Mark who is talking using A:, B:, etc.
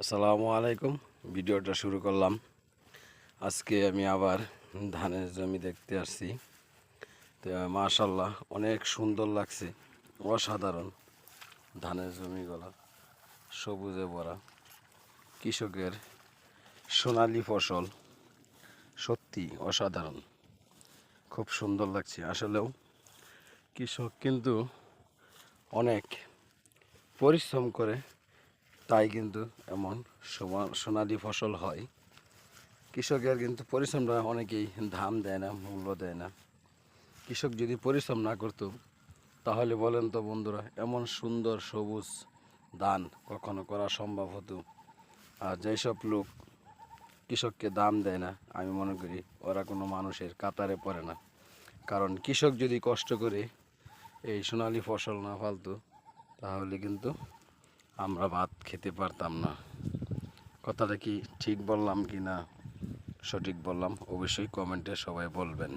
A: আসসালামু আলাইকুম। ভিডিওটা শুরু করলাম। আজকে আমি আবার ধানের জমি দেখতে আসছি। তো মাশাল্লাহ অনেক সুন্দর লাগছে, অসাধারণ। ধানের জমিগুলো সবুজে ভরা, কৃষকের সোনালী ফসল সত্যি অসাধারণ, খুব সুন্দর লাগছে। আসলেও কৃষক কিন্তু অনেক পরিশ্রম করে, তাই কিন্তু এমন সোনালী ফসল হয়। কৃষকের কিন্তু পরিশ্রমটা অনেকেই দাম দেয় না, মূল্য দেয় না। কৃষক যদি পরিশ্রম না করতো তাহলে বলেন তো বন্ধুরা, এমন সুন্দর সবুজ ধান কখনো করা সম্ভব হতো? আর যেসব লোক কৃষককে দাম দেয় না, আমি মনে করি ওরা কোনো মানুষের কাতারে পড়ে না। কারণ কৃষক যদি কষ্ট করে এই সোনালী ফসল না ফলাতো তাহলে কিন্তু আমরা ভাত খেতে পারতাম না। কথাটা কি ঠিক বললাম কি না সঠিক বললাম, অবশ্যই কমেন্টে সবাই বলবেন।